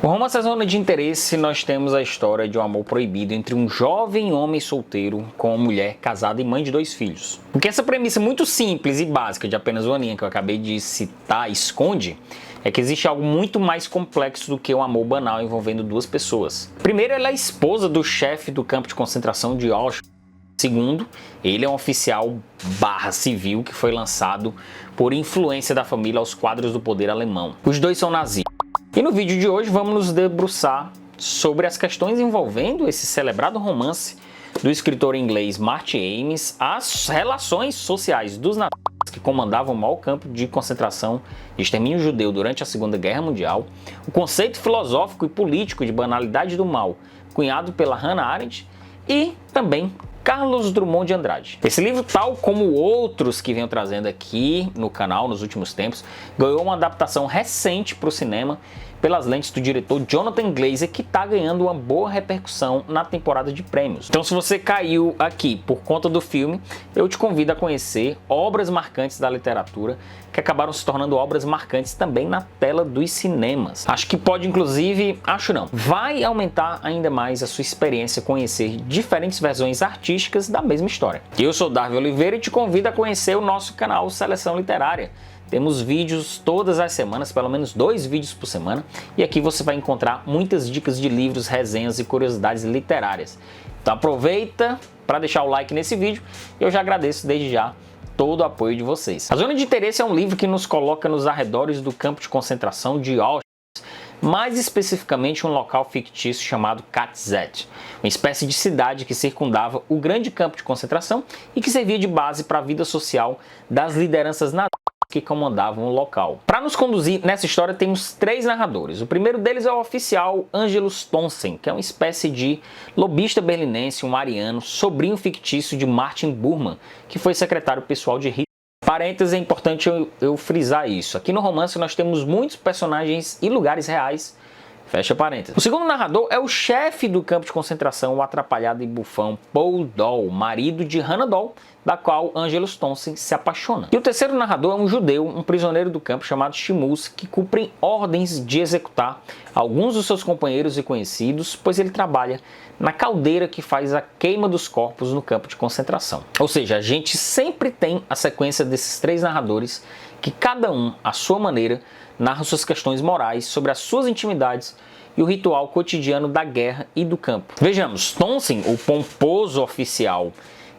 No romance A Zona de Interesse, nós temos a história de um amor proibido entre um jovem homem solteiro com uma mulher casada e mãe de 2 filhos. O que essa premissa muito simples e básica de apenas uma linha que eu acabei de citar esconde é que existe algo muito mais complexo do que um amor banal envolvendo 2 pessoas. Primeiro, ela é a esposa do chefe do campo de concentração de Auschwitz. Segundo, ele é um oficial civil que foi lançado por influência da família aos quadros do poder alemão. Os 2 são nazistas. E no vídeo de hoje vamos nos debruçar sobre as questões envolvendo esse celebrado romance do escritor inglês Martin Amis, as relações sociais dos nazistas que comandavam o maior campo de concentração de extermínio judeu durante a Segunda Guerra Mundial, o conceito filosófico e político de banalidade do mal, cunhado pela Hannah Arendt, e também Carlos Drummond de Andrade. Esse livro, tal como outros que venho trazendo aqui no canal nos últimos tempos, ganhou uma adaptação recente para o cinema pelas lentes do diretor Jonathan Glazer, que está ganhando uma boa repercussão na temporada de prêmios. Então, se você caiu aqui por conta do filme, eu te convido a conhecer obras marcantes da literatura que acabaram se tornando obras marcantes também na tela dos cinemas. Acho que pode, inclusive, vai aumentar ainda mais a sua experiência conhecer diferentes versões artísticas da mesma história. Eu sou Darwin Oliveira e te convido a conhecer o nosso canal Seleção Literária. Temos vídeos todas as semanas, pelo menos 2 vídeos por semana, e aqui você vai encontrar muitas dicas de livros, resenhas e curiosidades literárias. Então aproveita para deixar o like nesse vídeo e eu já agradeço desde já todo o apoio de vocês. A Zona de Interesse é um livro que nos coloca nos arredores do campo de concentração de Auschwitz, mais especificamente um local fictício chamado KZ, uma espécie de cidade que circundava o grande campo de concentração e que servia de base para a vida social das lideranças nazistas que comandavam o local. Para nos conduzir nessa história temos 3 narradores. O primeiro deles é o oficial Angelus Thomsen, que é uma espécie de lobista berlinense, um ariano, sobrinho fictício de Martin Bormann, que foi secretário pessoal de Hitler. Parênteses, é importante eu frisar isso. Aqui no romance nós temos muitos personagens e lugares reais. Fecha parênteses. O segundo narrador é o chefe do campo de concentração, o atrapalhado e bufão Paul Doll, marido de Hannah Doll, da qual Angelus Thomsen se apaixona. E o terceiro narrador é um judeu, um prisioneiro do campo chamado Shimuz, que cumpre ordens de executar alguns dos seus companheiros e conhecidos, pois ele trabalha na caldeira que faz a queima dos corpos no campo de concentração. Ou seja, a gente sempre tem a sequência desses 3 narradores que cada um, à sua maneira, narra suas questões morais sobre as suas intimidades e o ritual cotidiano da guerra e do campo. Vejamos, Thomsen, o pomposo oficial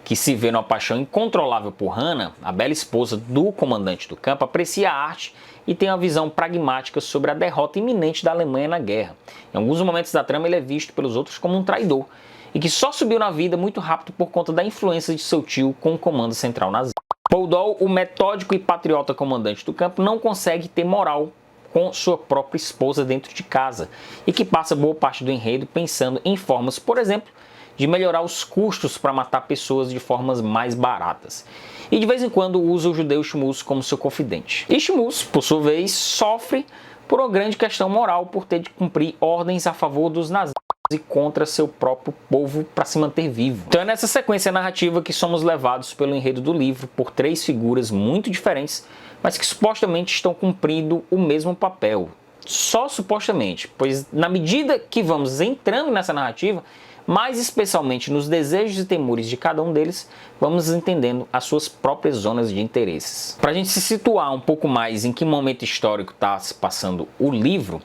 que se vê numa paixão incontrolável por Hannah, a bela esposa do comandante do campo, aprecia a arte e tem uma visão pragmática sobre a derrota iminente da Alemanha na guerra. Em alguns momentos da trama ele é visto pelos outros como um traidor e que só subiu na vida muito rápido por conta da influência de seu tio com o comando central nazista. Paul Doll, o metódico e patriota comandante do campo, não consegue ter moral com sua própria esposa dentro de casa e que passa boa parte do enredo pensando em formas, por exemplo, de melhorar os custos para matar pessoas de formas mais baratas. E de vez em quando usa o judeu Shimuz como seu confidente. E Shimuz, por sua vez, sofre por uma grande questão moral por ter de cumprir ordens a favor dos nazistas e contra seu próprio povo para se manter vivo. Então é nessa sequência narrativa que somos levados pelo enredo do livro por 3 figuras muito diferentes, mas que supostamente estão cumprindo o mesmo papel. Só supostamente, pois na medida que vamos entrando nessa narrativa, mais especialmente nos desejos e temores de cada um deles, vamos entendendo as suas próprias zonas de interesses. Para a gente se situar um pouco mais em que momento histórico está se passando o livro,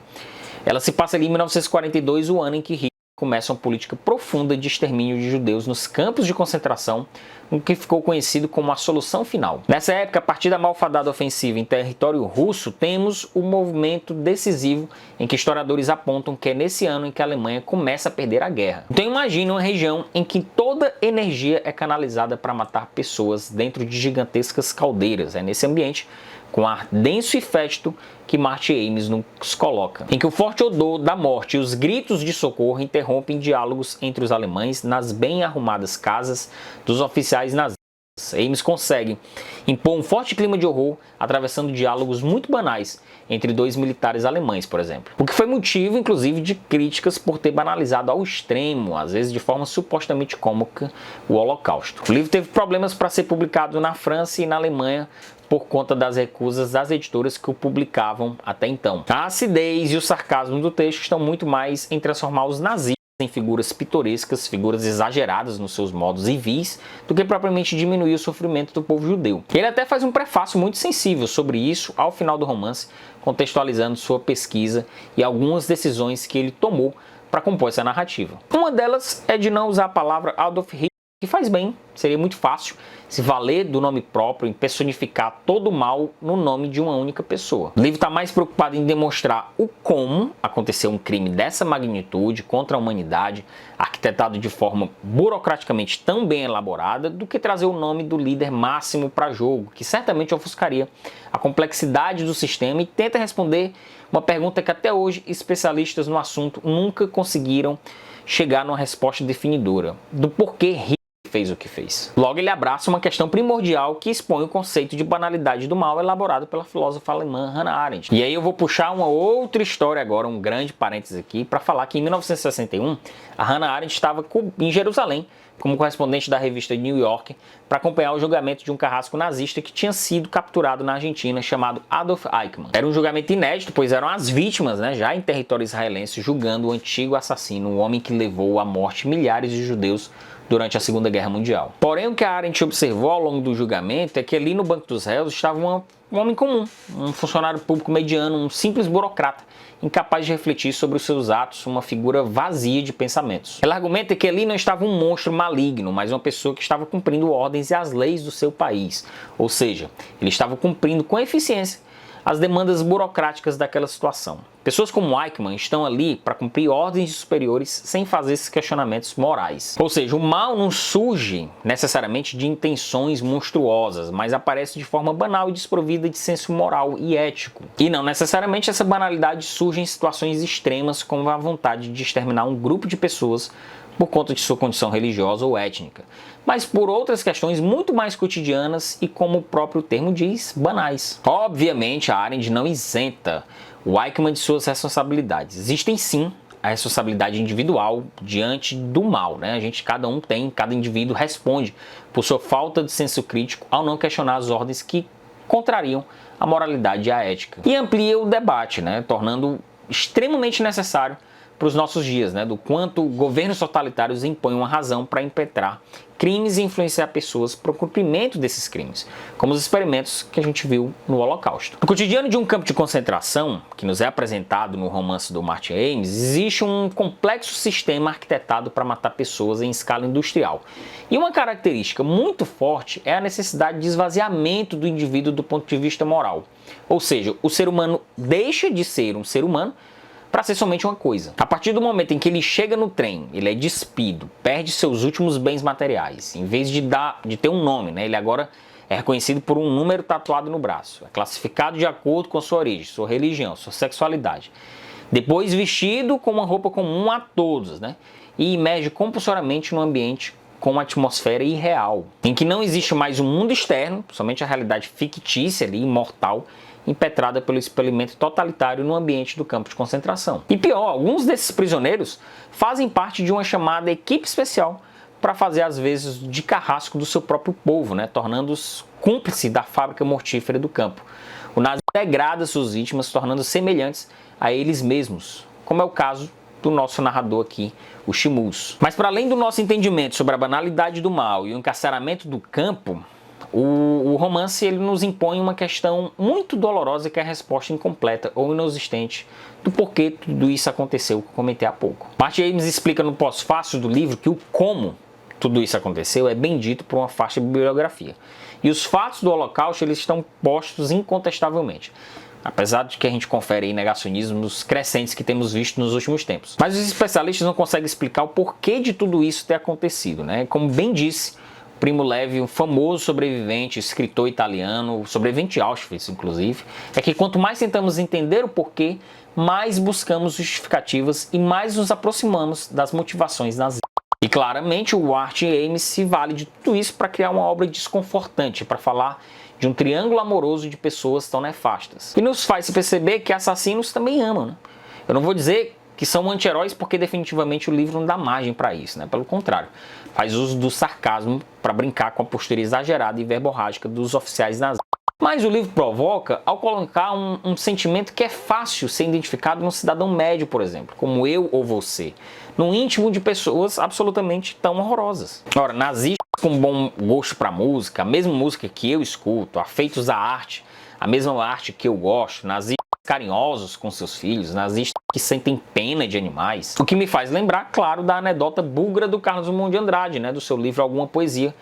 ela se passa ali em 1942, o ano em que Hitler começa uma política profunda de extermínio de judeus nos campos de concentração, o que ficou conhecido como a Solução Final. Nessa época, a partir da malfadada ofensiva em território russo, temos o movimento decisivo em que historiadores apontam que é nesse ano em que a Alemanha começa a perder a guerra. Então imagina uma região em que toda energia é canalizada para matar pessoas dentro de gigantescas caldeiras. É nesse ambiente, com ar denso e fétido, que Martin Amis nos coloca, em que o forte odor da morte e os gritos de socorro interrompem diálogos entre os alemães nas bem arrumadas casas dos oficiais nazistas. Amis consegue impor um forte clima de horror, atravessando diálogos muito banais entre 2 militares alemães, por exemplo. O que foi motivo, inclusive, de críticas por ter banalizado ao extremo, às vezes de forma supostamente cômica, o Holocausto. O livro teve problemas para ser publicado na França e na Alemanha por conta das recusas das editoras que o publicavam até então. A acidez e o sarcasmo do texto estão muito mais em transformar os nazistas em figuras pitorescas, figuras exageradas nos seus modos e vis, do que propriamente diminuir o sofrimento do povo judeu. Ele até faz um prefácio muito sensível sobre isso ao final do romance, contextualizando sua pesquisa e algumas decisões que ele tomou para compor essa narrativa. Uma delas é de não usar a palavra Adolf Hitler, que faz bem, seria muito fácil se valer do nome próprio em personificar todo o mal no nome de uma única pessoa. O livro está mais preocupado em demonstrar o como aconteceu um crime dessa magnitude contra a humanidade, arquitetado de forma burocraticamente tão bem elaborada, do que trazer o nome do líder máximo para jogo, que certamente ofuscaria a complexidade do sistema e tenta responder uma pergunta que até hoje especialistas no assunto nunca conseguiram chegar numa resposta definidora, do porquê Hitler fez o que fez. Logo, ele abraça uma questão primordial que expõe o conceito de banalidade do mal elaborado pela filósofa alemã Hannah Arendt. E aí eu vou puxar uma outra história agora, um grande parênteses aqui, para falar que em 1961 a Hannah Arendt estava em Jerusalém como correspondente da revista New York para acompanhar o julgamento de um carrasco nazista que tinha sido capturado na Argentina, chamado Adolf Eichmann. Era um julgamento inédito, pois eram as vítimas, já em território israelense, julgando o antigo assassino, o homem que levou à morte milhares de judeus durante a Segunda Guerra Mundial. Porém, o que a Arendt observou ao longo do julgamento é que ali no banco dos réus estava um homem comum, um funcionário público mediano, um simples burocrata, incapaz de refletir sobre os seus atos, uma figura vazia de pensamentos. Ela argumenta que ali não estava um monstro maligno, mas uma pessoa que estava cumprindo ordens e as leis do seu país. Ou seja, ele estava cumprindo com eficiência as demandas burocráticas daquela situação. Pessoas como Eichmann estão ali para cumprir ordens de superiores sem fazer esses questionamentos morais. Ou seja, o mal não surge necessariamente de intenções monstruosas, mas aparece de forma banal e desprovida de senso moral e ético. E não necessariamente essa banalidade surge em situações extremas, como a vontade de exterminar um grupo de pessoas por conta de sua condição religiosa ou étnica, mas por outras questões muito mais cotidianas e, como o próprio termo diz, banais. Obviamente, a Arendt não isenta o Eichmann de suas responsabilidades. Existem sim a responsabilidade individual diante do mal, cada indivíduo responde por sua falta de senso crítico ao não questionar as ordens que contrariam a moralidade e a ética. E amplia o debate, tornando extremamente necessário para os nossos dias, do quanto governos totalitários impõem uma razão para impetrar crimes e influenciar pessoas para o cumprimento desses crimes, como os experimentos que a gente viu no Holocausto. No cotidiano de um campo de concentração, que nos é apresentado no romance do Martin Amis, existe um complexo sistema arquitetado para matar pessoas em escala industrial. E uma característica muito forte é a necessidade de esvaziamento do indivíduo do ponto de vista moral. Ou seja, o ser humano deixa de ser um ser humano para ser somente uma coisa. A partir do momento em que ele chega no trem, ele é despido, perde seus últimos bens materiais, em vez de ter um nome, ele agora é reconhecido por um número tatuado no braço, é classificado de acordo com a sua origem, sua religião, sua sexualidade. Depois vestido com uma roupa comum a todos, e emerge compulsoriamente num ambiente com uma atmosfera irreal, em que não existe mais um mundo externo, somente a realidade fictícia ali, imortal, impetrada pelo experimento totalitário no ambiente do campo de concentração. E pior, alguns desses prisioneiros fazem parte de uma chamada equipe especial para fazer às vezes de carrasco do seu próprio povo, tornando-os cúmplices da fábrica mortífera do campo. O nazismo degrada suas vítimas, tornando semelhantes a eles mesmos, como é o caso do nosso narrador aqui, o Shimuz. Mas para além do nosso entendimento sobre a banalidade do mal e o encarceramento do campo, o romance ele nos impõe uma questão muito dolorosa, que é a resposta incompleta ou inexistente do porquê tudo isso aconteceu, que eu comentei há pouco. Martin Amis explica no pós-fácil do livro que o como tudo isso aconteceu é bem dito por uma faixa de bibliografia. E os fatos do Holocausto eles estão postos incontestavelmente, apesar de que a gente confere aí negacionismos crescentes que temos visto nos últimos tempos. Mas os especialistas não conseguem explicar o porquê de tudo isso ter acontecido, Como bem disse Primo Levi, um famoso sobrevivente, escritor italiano, sobrevivente de Auschwitz, inclusive, é que quanto mais tentamos entender o porquê, mais buscamos justificativas e mais nos aproximamos das motivações nazistas. E claramente o Martin Amis se vale de tudo isso para criar uma obra desconfortante, para falar de um triângulo amoroso de pessoas tão nefastas. E nos faz perceber que assassinos também amam, Eu não vou dizer que são anti-heróis porque definitivamente o livro não dá margem para isso, Pelo contrário, faz uso do sarcasmo para brincar com a postura exagerada e verborrágica dos oficiais nazistas. Mas o livro provoca ao colocar um sentimento que é fácil ser identificado num cidadão médio, por exemplo, como eu ou você, no íntimo de pessoas absolutamente tão horrorosas. Ora, nazistas com bom gosto para música, a mesma música que eu escuto, afeitos à arte, a mesma arte que eu gosto, nazistas carinhosos com seus filhos, nazistas que sentem pena de animais. O que me faz lembrar, claro, da anedota búlgara do Carlos Drummond de Andrade, do seu livro Alguma Poesia,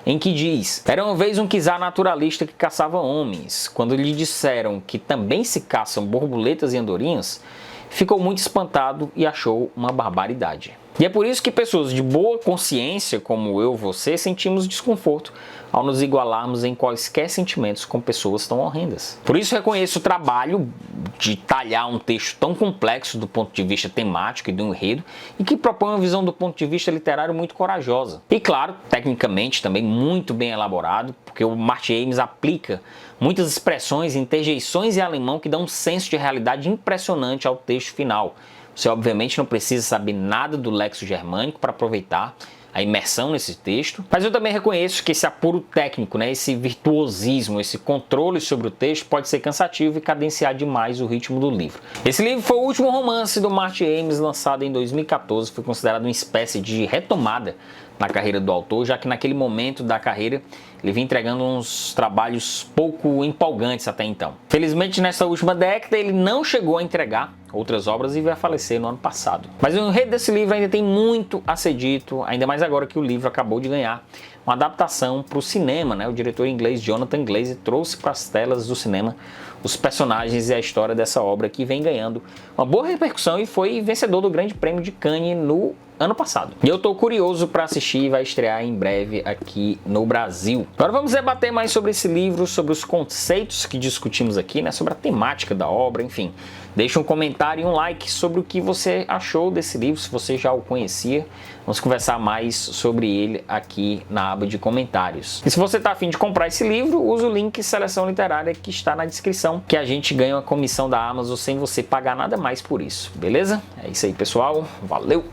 em que diz: era uma vez um czar naturalista que caçava homens. Quando lhe disseram que também se caçam borboletas e andorinhas, ficou muito espantado e achou uma barbaridade. E é por isso que pessoas de boa consciência, como eu e você, sentimos desconforto ao nos igualarmos em quaisquer sentimentos com pessoas tão horrendas. Por isso reconheço o trabalho de talhar um texto tão complexo do ponto de vista temático e do enredo e que propõe uma visão do ponto de vista literário muito corajosa. E claro, tecnicamente também muito bem elaborado, porque o Martin Amis aplica muitas expressões, interjeições em alemão que dão um senso de realidade impressionante ao texto final. Você obviamente não precisa saber nada do léxico germânico para aproveitar a imersão nesse texto, mas eu também reconheço que esse apuro técnico, esse virtuosismo, esse controle sobre o texto pode ser cansativo e cadenciar demais o ritmo do livro. Esse livro foi o último romance do Martin Amis, lançado em 2014, foi considerado uma espécie de retomada na carreira do autor, já que naquele momento da carreira ele vinha entregando uns trabalhos pouco empolgantes até então. Felizmente, nessa última década, ele não chegou a entregar outras obras e veio a falecer no ano passado. Mas o enredo desse livro ainda tem muito a ser dito, ainda mais agora que o livro acabou de ganhar uma adaptação para o cinema, O diretor inglês Jonathan Glazer trouxe para as telas do cinema os personagens e a história dessa obra, que vem ganhando uma boa repercussão e foi vencedor do Grande Prêmio de Cannes no ano passado. E eu estou curioso para assistir e vai estrear em breve aqui no Brasil. Agora vamos debater mais sobre esse livro, sobre os conceitos que discutimos aqui, sobre a temática da obra, enfim. Deixa um comentário e um like sobre o que você achou desse livro, se você já o conhecia. Vamos conversar mais sobre ele aqui na aba de comentários. E se você está a fim de comprar esse livro, usa o link Seleção Literária que está na descrição, que a gente ganha uma comissão da Amazon sem você pagar nada mais por isso, beleza? É isso aí, pessoal. Valeu!